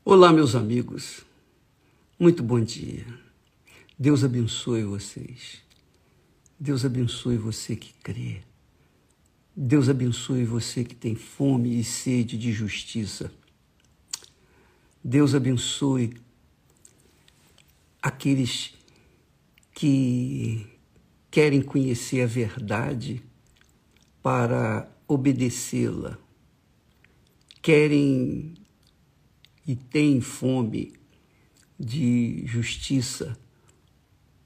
Olá, meus amigos. Muito bom dia. Deus abençoe vocês. Deus abençoe você que crê. Deus abençoe você que tem fome e sede de justiça. Deus abençoe aqueles que querem conhecer a verdade para obedecê-la. Querem e têm fome de justiça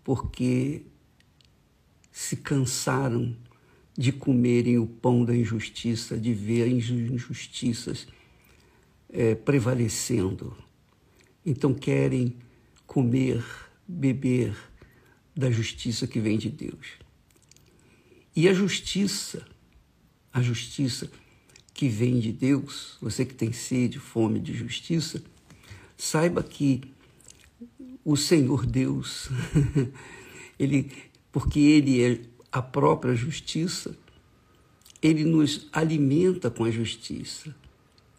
porque se cansaram de comerem o pão da injustiça, de ver as injustiças prevalecendo. Então querem comer, beber da justiça que vem de Deus. E a justiça que vem de Deus, você que tem sede, fome de justiça, saiba que o Senhor Deus, porque Ele é a própria justiça, Ele nos alimenta com a justiça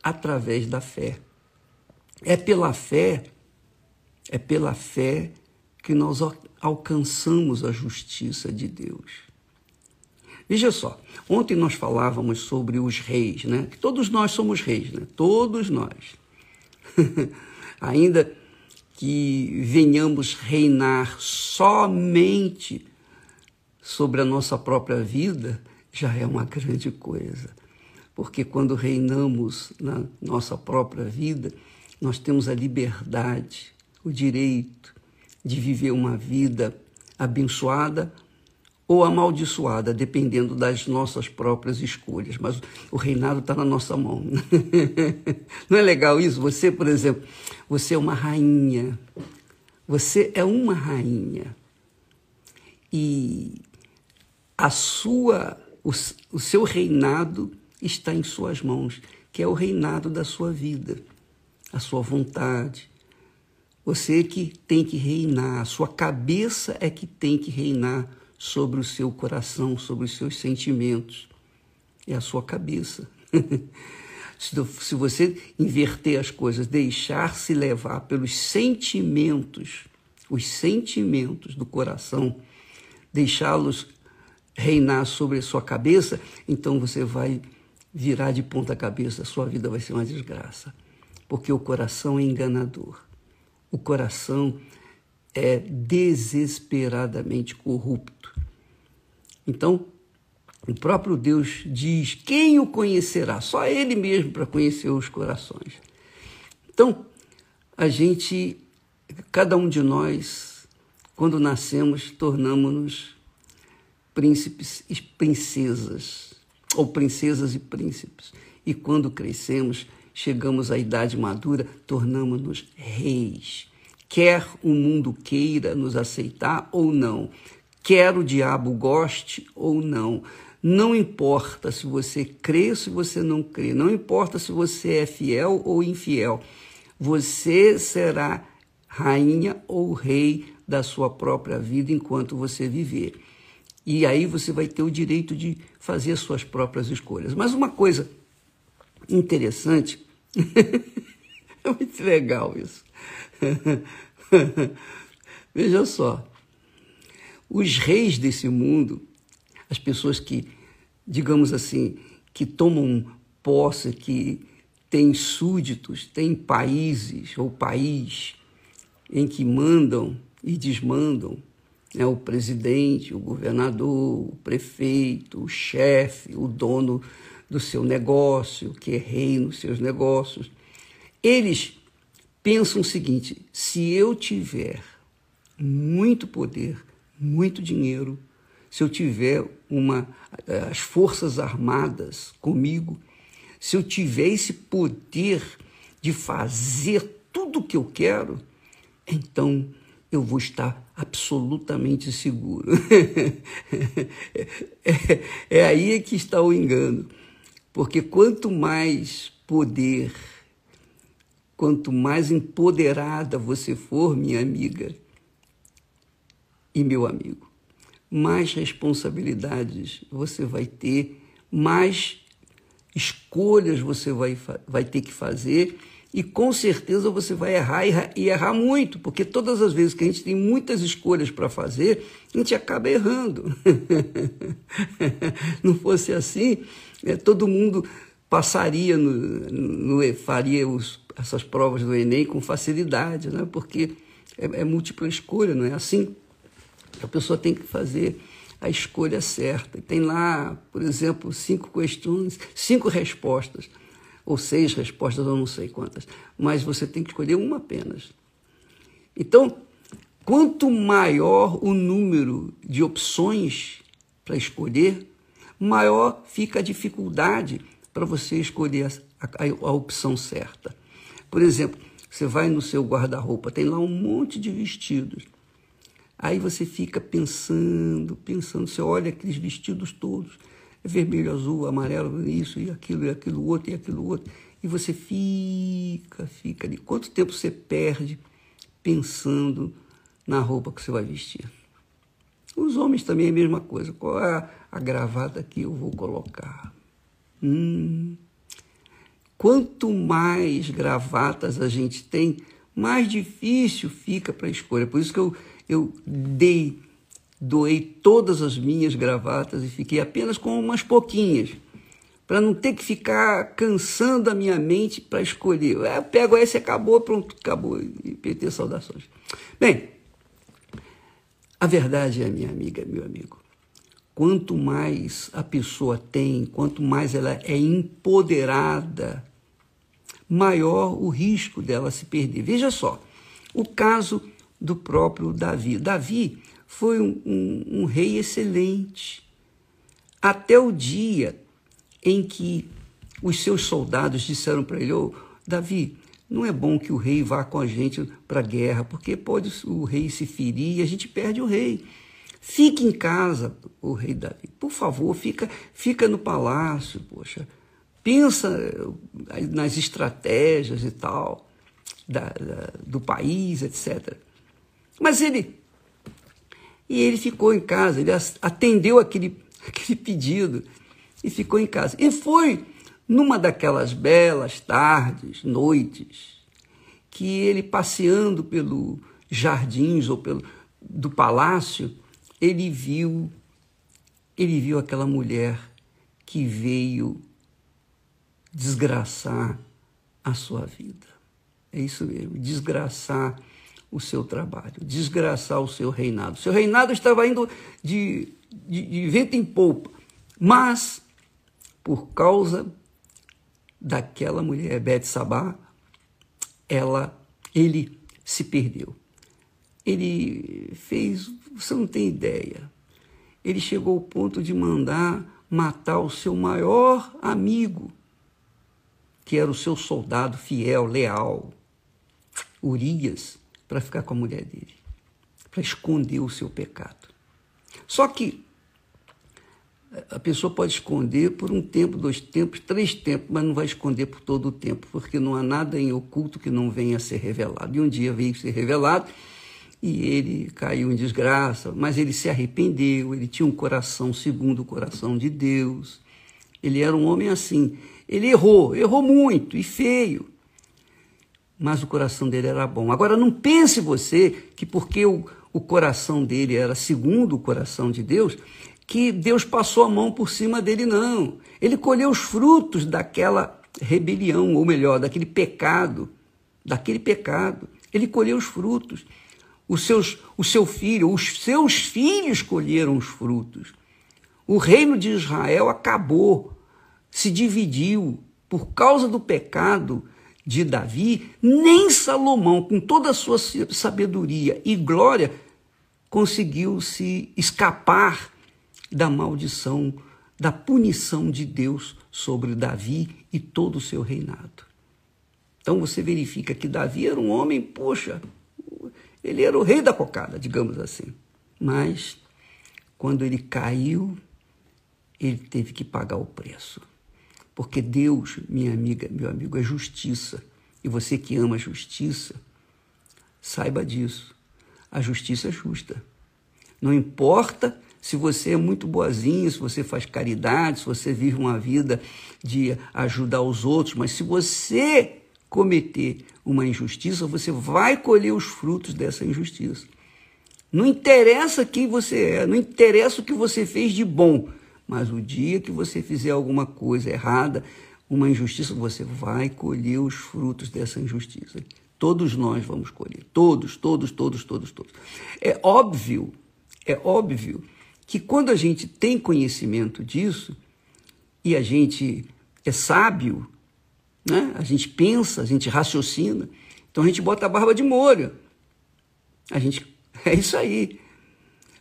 através da fé. É pela fé que nós alcançamos a justiça de Deus. Veja só, ontem nós falávamos sobre os reis, né? Que todos nós somos reis, né? Todos nós. Ainda que venhamos reinar somente sobre a nossa própria vida, já é uma grande coisa. Porque quando reinamos na nossa própria vida, nós temos a liberdade, o direito de viver uma vida abençoada ou amaldiçoada, dependendo das nossas próprias escolhas. Mas o reinado está na nossa mão. Não é legal isso? Você, por exemplo, você é uma rainha. Você é uma rainha. E o seu reinado está em suas mãos, que é o reinado da sua vida, a sua vontade. Você que tem que reinar, a sua cabeça é que tem que reinar sobre o seu coração, sobre os seus sentimentos. É a sua cabeça. Se você inverter as coisas, deixar-se levar pelos sentimentos, os sentimentos do coração, deixá-los reinar sobre a sua cabeça, então você vai virar de ponta cabeça, a sua vida vai ser uma desgraça. Porque o coração é enganador. O coração é desesperadamente corrupto. Então, o próprio Deus diz, quem o conhecerá? Só Ele mesmo para conhecer os corações. Então, cada um de nós, quando nascemos, tornamos-nos príncipes e princesas, ou princesas e príncipes. E quando crescemos, chegamos à idade madura, tornamos-nos reis. Quer o mundo queira nos aceitar ou não, quer o diabo goste ou não, não importa se você crê ou se você não crê, não importa se você é fiel ou infiel, você será rainha ou rei da sua própria vida enquanto você viver. E aí você vai ter o direito de fazer as suas próprias escolhas. Mas uma coisa interessante, é muito legal isso. Veja só, os reis desse mundo, as pessoas que, digamos assim, que tomam posse, que têm súditos, têm países ou país em que mandam e desmandam, né, o presidente, o governador, o prefeito, o chefe, o dono do seu negócio, que é rei nos seus negócios, eles pensam o seguinte: se eu tiver muito poder, muito dinheiro, se eu tiver as forças armadas comigo, se eu tiver esse poder de fazer tudo o que eu quero, então eu vou estar absolutamente seguro. É aí que está o engano. Porque quanto mais poder, quanto mais empoderada você for, minha amiga e meu amigo, mais responsabilidades você vai ter, mais escolhas você vai ter que fazer E com certeza você vai errar e errar muito, porque todas as vezes que a gente tem muitas escolhas para fazer, a gente acaba errando. Não fosse assim, todo mundo passaria, faria essas provas do Enem com facilidade, né? Porque é múltipla escolha, não é assim? A pessoa tem que fazer a escolha certa. E tem lá, por exemplo, 5 questões, 5 respostas, ou 6 respostas, eu não sei quantas, mas você tem que escolher uma apenas. Então, quanto maior o número de opções para escolher, maior fica a dificuldade para você escolher a opção certa. Por exemplo, você vai no seu guarda-roupa, tem lá um monte de vestidos. Aí você fica pensando, você olha aqueles vestidos todos, é vermelho, azul, amarelo, isso e aquilo outro, e você fica ali. Quanto tempo você perde pensando na roupa que você vai vestir? Os homens também é a mesma coisa. Qual é a gravata que eu vou colocar? Quanto mais gravatas a gente tem, mais difícil fica para a escolha. Por isso que eu doei todas as minhas gravatas e fiquei apenas com umas pouquinhas, para não ter que ficar cansando a minha mente para escolher. Eu pego essa e acabou, pronto, acabou. E PT, saudações. Bem, a verdade é, minha amiga, meu amigo, quanto mais a pessoa tem, quanto mais ela é empoderada, maior o risco dela se perder. Veja só, o caso do próprio Davi. Davi foi um rei excelente, até o dia em que os seus soldados disseram para ele: Davi, não é bom que o rei vá com a gente para a guerra, porque pode o rei se ferir e a gente perde o rei. Fique em casa, o rei Davi, por favor, fica no palácio, poxa, pensa nas estratégias e tal, do país, etc. Mas ele ficou em casa, ele atendeu aquele pedido e ficou em casa. E foi numa daquelas belas tardes, noites, que ele, passeando pelos jardins ou do palácio, ele viu aquela mulher que veio desgraçar a sua vida. É isso mesmo, desgraçar o seu trabalho, desgraçar o seu reinado. O seu reinado estava indo de vento em polpa, mas por causa daquela mulher, Betsabá, ele se perdeu. Ele fez, você não tem ideia, ele chegou ao ponto de mandar matar o seu maior amigo, que era o seu soldado fiel, leal, Urias, para ficar com a mulher dele, para esconder o seu pecado. Só que a pessoa pode esconder por um tempo, 2 tempos, 3 tempos, mas não vai esconder por todo o tempo, porque não há nada em oculto que não venha a ser revelado. E um dia veio ser revelado e ele caiu em desgraça, mas ele se arrependeu, ele tinha um coração segundo o coração de Deus. Ele era um homem assim, ele errou muito e feio, mas o coração dele era bom. Agora, não pense você que porque o coração dele era segundo o coração de Deus, que Deus passou a mão por cima dele, não. Ele colheu os frutos daquela rebelião, ou melhor, daquele pecado. Ele colheu os frutos. Os seus filhos colheram os frutos. O reino de Israel acabou, se dividiu por causa do pecado de Davi. Nem Salomão, com toda a sua sabedoria e glória, conseguiu se escapar da maldição, da punição de Deus sobre Davi e todo o seu reinado. Então você verifica que Davi era um homem, poxa, ele era o rei da cocada, digamos assim. Mas, quando ele caiu, ele teve que pagar o preço. Porque Deus, minha amiga, meu amigo, é justiça. E você que ama a justiça, saiba disso. A justiça é justa. Não importa se você é muito boazinho, se você faz caridade, se você vive uma vida de ajudar os outros, mas se você cometer uma injustiça, você vai colher os frutos dessa injustiça. Não interessa quem você é, não interessa o que você fez de bom, mas o dia que você fizer alguma coisa errada, uma injustiça, você vai colher os frutos dessa injustiça. Todos nós vamos colher, todos. É óbvio que quando a gente tem conhecimento disso, e a gente é sábio, né? A gente pensa, a gente raciocina, então a gente bota a barba de molho. É isso aí.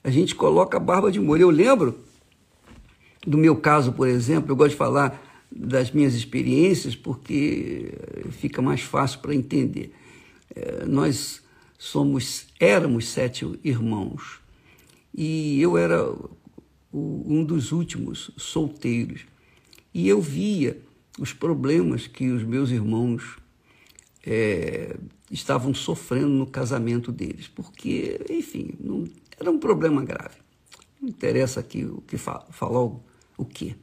A gente coloca a barba de molho. Eu lembro do meu caso, por exemplo, eu gosto de falar das minhas experiências porque fica mais fácil para entender. Nós éramos 7 irmãos e eu era um dos últimos solteiros. E eu via os problemas que os meus irmãos estavam sofrendo no casamento deles, porque, enfim, não, era um problema grave. Não interessa aqui falar o quê.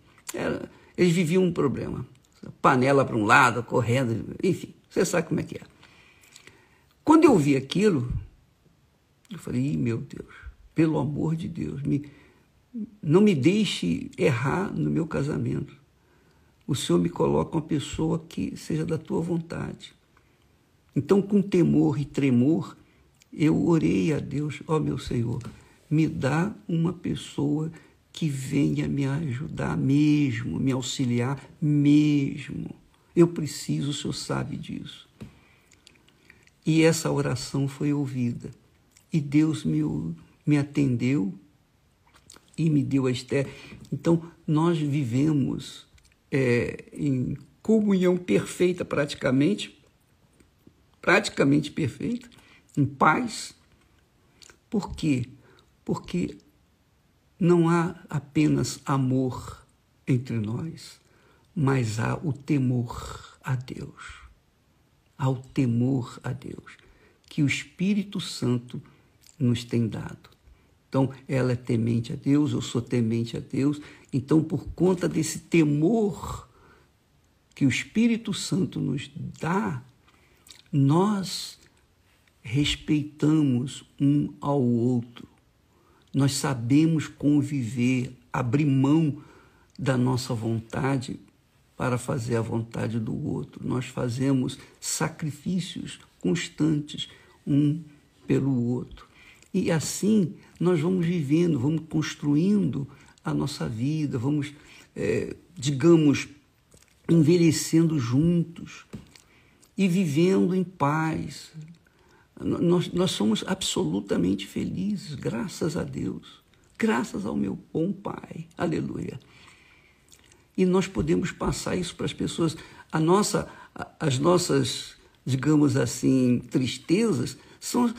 Eles viviam um problema. Panela para um lado, correndo, enfim, você sabe como é que é. Quando eu vi aquilo, eu falei, meu Deus, pelo amor de Deus, não me deixe errar no meu casamento. O Senhor me coloca uma pessoa que seja da tua vontade. Então, com temor e tremor, eu orei a Deus, meu Senhor, me dá uma pessoa que venha me ajudar mesmo, me auxiliar mesmo. Eu preciso, o Senhor sabe disso. E essa oração foi ouvida. E Deus me atendeu e me deu a Esther. Então, nós vivemos em comunhão perfeita, praticamente perfeita, em paz. Por quê? Porque não há apenas amor entre nós, mas há o temor a Deus. Há o temor a Deus, que o Espírito Santo nos tem dado. Então, ela é temente a Deus, eu sou temente a Deus. Então, por conta desse temor que o Espírito Santo nos dá, nós respeitamos um ao outro. Nós sabemos conviver, abrir mão da nossa vontade para fazer a vontade do outro. Nós fazemos sacrifícios constantes um pelo outro. E assim nós vamos vivendo, vamos construindo a nossa vida, vamos, envelhecendo juntos e vivendo em paz. Nós somos absolutamente felizes, graças a Deus, graças ao meu bom Pai, aleluia. E nós podemos passar isso para as pessoas. As nossas, digamos assim, tristezas são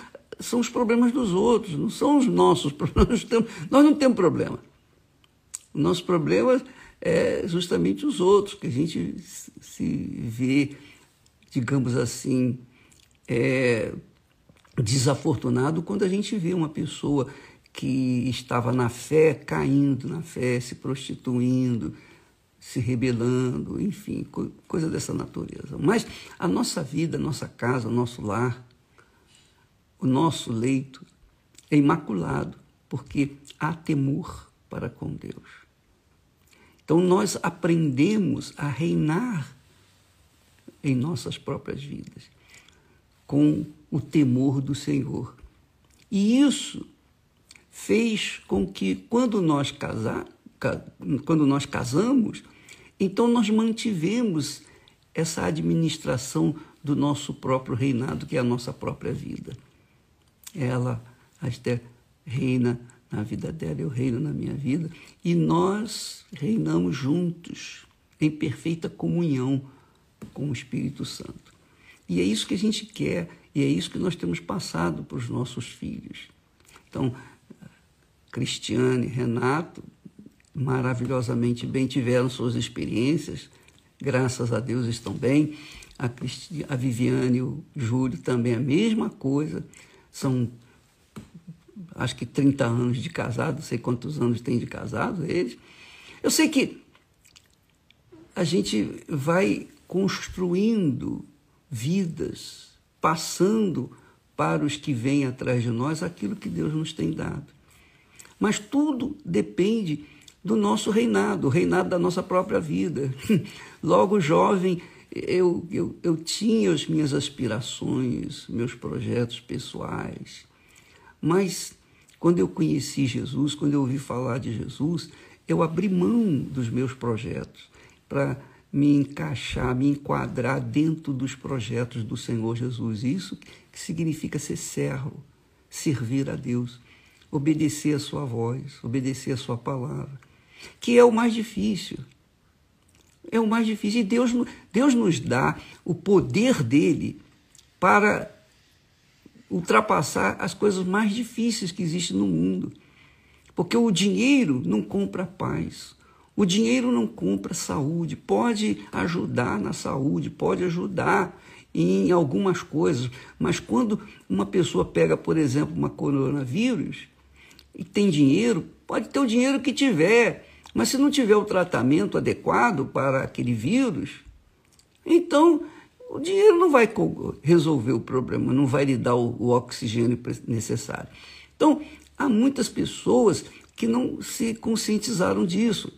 os problemas dos outros, não são os nossos problemas. Nós não temos problema. O nosso problema é justamente os outros, que a gente se vê, digamos assim, desafortunado quando a gente vê uma pessoa que estava na fé, caindo na fé, se prostituindo, se rebelando, enfim, coisa dessa natureza. Mas a nossa vida, a nossa casa, o nosso lar, o nosso leito é imaculado, porque há temor para com Deus. Então nós aprendemos a reinar em nossas próprias vidas com o temor do Senhor. E isso fez com que, quando nós casamos, então nós mantivemos essa administração do nosso próprio reinado, que é a nossa própria vida. Ela, a Esther, reina na vida dela, eu reino na minha vida, e nós reinamos juntos, em perfeita comunhão com o Espírito Santo. E é isso que a gente quer, e é isso que nós temos passado para os nossos filhos. Então, Cristiane, Renato, maravilhosamente bem, tiveram suas experiências, graças a Deus estão bem. A Viviane e o Júlio também a mesma coisa, são acho que 30 anos de casado, não sei quantos anos tem de casado eles. Eu sei que a gente vai construindo vidas, passando para os que vêm atrás de nós aquilo que Deus nos tem dado. Mas tudo depende do nosso reinado, o reinado da nossa própria vida. Logo jovem, eu tinha as minhas aspirações, meus projetos pessoais, mas quando eu conheci Jesus, quando eu ouvi falar de Jesus, eu abri mão dos meus projetos para me encaixar, me enquadrar dentro dos projetos do Senhor Jesus. Isso que significa ser servo, servir a Deus, obedecer a sua voz, obedecer a sua palavra, que é o mais difícil. É o mais difícil. E Deus nos dá o poder dele para ultrapassar as coisas mais difíceis que existem no mundo. Porque o dinheiro não compra paz. O dinheiro não compra saúde. Pode ajudar na saúde, pode ajudar em algumas coisas. Mas quando uma pessoa pega, por exemplo, uma coronavírus e tem dinheiro, pode ter o dinheiro que tiver, mas se não tiver o tratamento adequado para aquele vírus, então o dinheiro não vai resolver o problema, não vai lhe dar o oxigênio necessário. Então, há muitas pessoas que não se conscientizaram disso,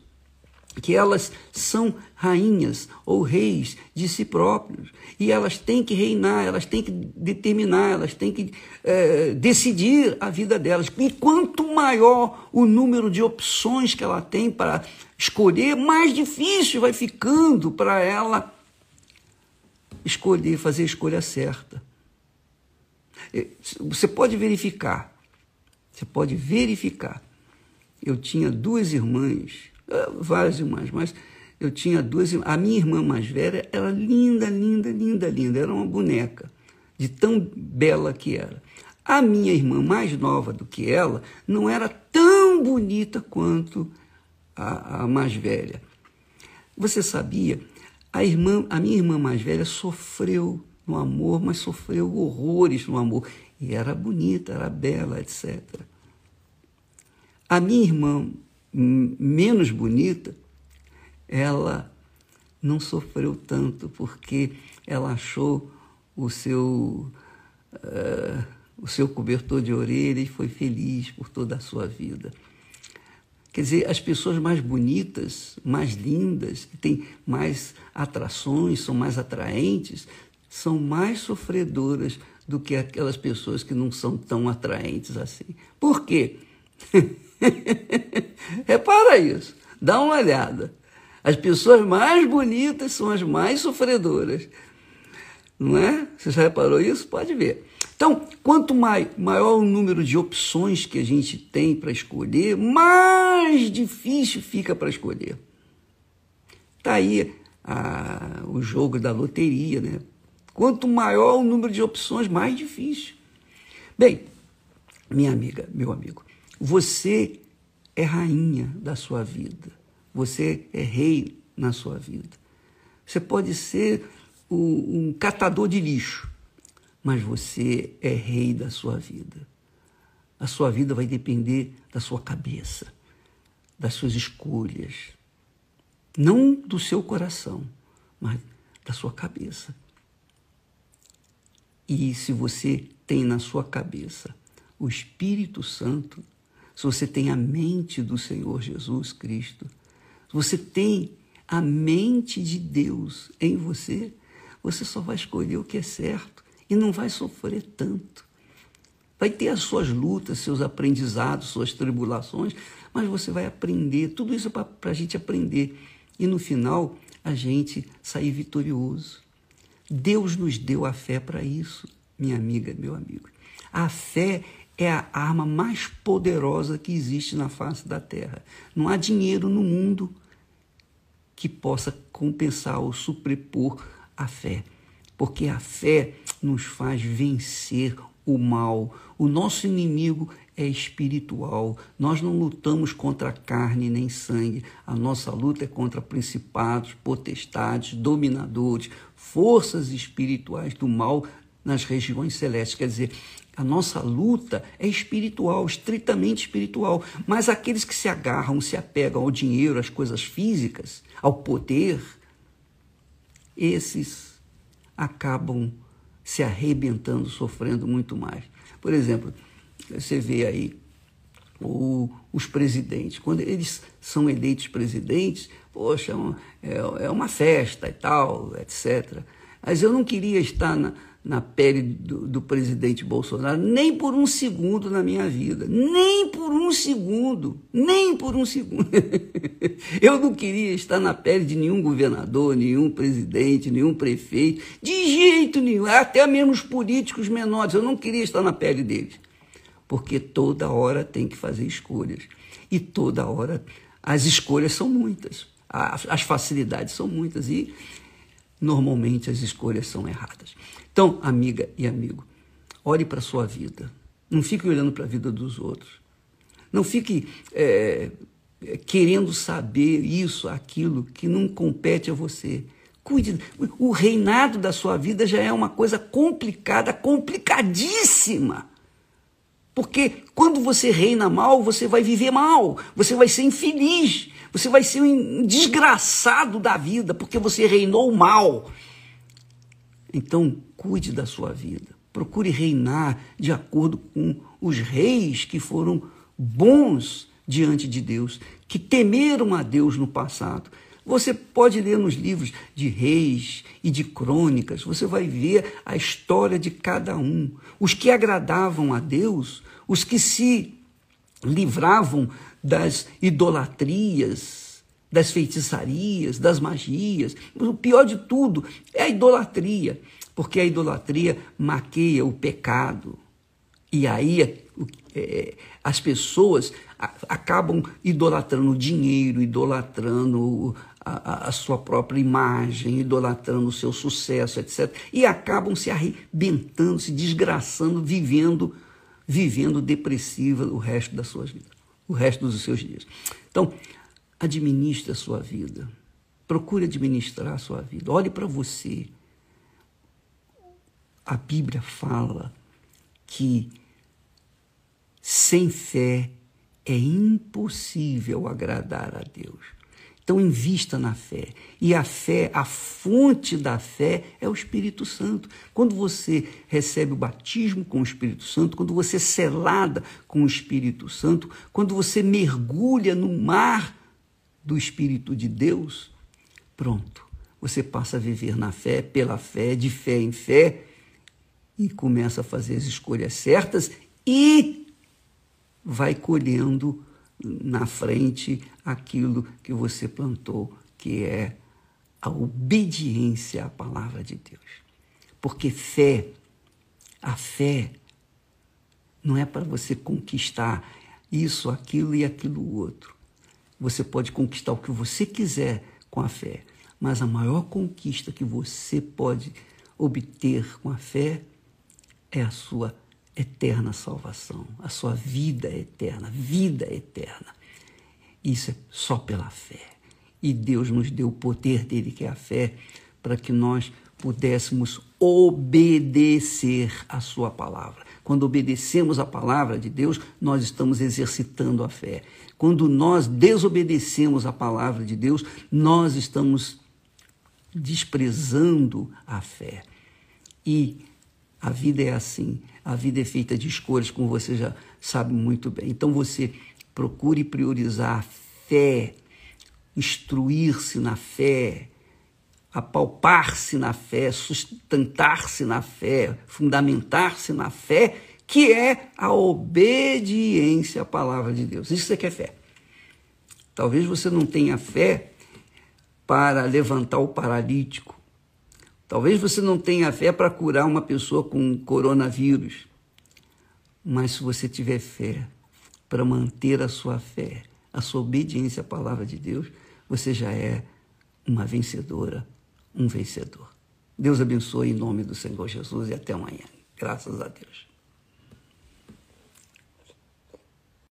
que elas são rainhas ou reis de si próprios, e elas têm que reinar, elas têm que determinar, elas têm que decidir a vida delas. E quanto maior o número de opções que ela tem para escolher, mais difícil vai ficando para ela escolher, fazer a escolha certa. Você pode verificar. Eu tinha duas irmãs, várias irmãs, mas eu tinha duas irmãs. A minha irmã mais velha era linda, era uma boneca, de tão bela que era. A minha irmã mais nova do que ela não era tão bonita quanto a mais velha. Você sabia? A minha irmã mais velha sofreu no amor, mas sofreu horrores no amor. E era bonita, era bela, etc. A minha irmã menos bonita, ela não sofreu tanto, porque ela achou o seu cobertor de orelha e foi feliz por toda a sua vida. Quer dizer, as pessoas mais bonitas, mais lindas, que têm mais atrações, são mais atraentes, são mais sofredoras do que aquelas pessoas que não são tão atraentes assim. Por quê? Repara isso, dá uma olhada. As pessoas mais bonitas são as mais sofredoras. Não é? Você já reparou isso? Pode ver. Então, quanto maior o número de opções que a gente tem para escolher, mais difícil fica para escolher. Está aí o jogo da loteria, né? Quanto maior o número de opções, mais difícil. Bem, minha amiga, meu amigo, você é rainha da sua vida. Você é rei na sua vida. Você pode ser um catador de lixo, mas você é rei da sua vida. A sua vida vai depender da sua cabeça, das suas escolhas. Não do seu coração, mas da sua cabeça. E se você tem na sua cabeça o Espírito Santo, se você tem a mente do Senhor Jesus Cristo, se você tem a mente de Deus em você, você só vai escolher o que é certo e não vai sofrer tanto. Vai ter as suas lutas, seus aprendizados, suas tribulações, mas você vai aprender. Tudo isso é para a gente aprender. E no final, a gente sair vitorioso. Deus nos deu a fé para isso, minha amiga, meu amigo. A fé é a arma mais poderosa que existe na face da terra. Não há dinheiro no mundo que possa compensar ou sobrepor a fé, porque a fé nos faz vencer o mal. O nosso inimigo é espiritual. Nós não lutamos contra carne nem sangue. A nossa luta é contra principados, potestades, dominadores, forças espirituais do mal nas regiões celestes. Quer dizer, a nossa luta é espiritual, estritamente espiritual. Mas aqueles que se agarram, se apegam ao dinheiro, às coisas físicas, ao poder, esses acabam se arrebentando, sofrendo muito mais. Por exemplo, você vê aí os presidentes, quando eles são eleitos presidentes, poxa, é uma festa e tal, etc. Mas eu não queria estar na pele do presidente Bolsonaro nem por um segundo na minha vida, nem por um segundo. Eu não queria estar na pele de nenhum governador, nenhum presidente, nenhum prefeito, de jeito nenhum, até mesmo os políticos menores, eu não queria estar na pele deles. Porque toda hora tem que fazer escolhas. E toda hora as escolhas são muitas. As facilidades são muitas. E normalmente as escolhas são erradas. Então, amiga e amigo, olhe para a sua vida. Não fique olhando para a vida dos outros. Não fique querendo saber isso, aquilo que não compete a você. Cuide. O reinado da sua vida já é uma coisa complicada, complicadíssima. Porque quando você reina mal, você vai viver mal, você vai ser infeliz, você vai ser um desgraçado da vida, porque você reinou mal. Então, cuide da sua vida, procure reinar de acordo com os reis que foram bons diante de Deus, que temeram a Deus no passado. Você pode ler nos livros de reis e de crônicas, você vai ver a história de cada um. Os que agradavam a Deus, os que se livravam das idolatrias, das feitiçarias, das magias. O pior de tudo é a idolatria, porque a idolatria maqueia o pecado. E aí as pessoas acabam idolatrando o dinheiro, idolatrando a sua própria imagem, idolatrando o seu sucesso, etc. E acabam se arrebentando, se desgraçando, vivendo depressiva o resto das suas vidas, o resto dos seus dias. Então, administre a sua vida. Procure administrar a sua vida. Olhe para você. A Bíblia fala que sem fé é impossível agradar a Deus. Então, invista na fé. E a fé, a fonte da fé é o Espírito Santo. Quando você recebe o batismo com o Espírito Santo, quando você é selada com o Espírito Santo, quando você mergulha no mar do Espírito de Deus, pronto. Você passa a viver na fé, pela fé, de fé em fé, e começa a fazer as escolhas certas e vai colhendo na frente aquilo que você plantou, que é a obediência à palavra de Deus. Porque a fé não é para você conquistar isso, aquilo e aquilo outro. Você pode conquistar o que você quiser com a fé, mas a maior conquista que você pode obter com a fé é a sua eterna salvação, a sua vida eterna. Isso é só pela fé. E Deus nos deu o poder dele, que é a fé, para que nós pudéssemos obedecer a sua palavra. Quando obedecemos a palavra de Deus, nós estamos exercitando a fé. Quando nós desobedecemos a palavra de Deus, nós estamos desprezando a fé. E a vida é assim, a vida é feita de escolhas, como você já sabe muito bem. Então você procure priorizar a fé, instruir-se na fé, apalpar-se na fé, sustentar-se na fé, fundamentar-se na fé, que é a obediência à palavra de Deus. Isso que é fé. Talvez você não tenha fé para levantar o paralítico. Talvez você não tenha fé para curar uma pessoa com coronavírus. Mas se você tiver fé para manter a sua fé, a sua obediência à palavra de Deus, você já é uma vencedora, um vencedor. Deus abençoe em nome do Senhor Jesus e até amanhã. Graças a Deus.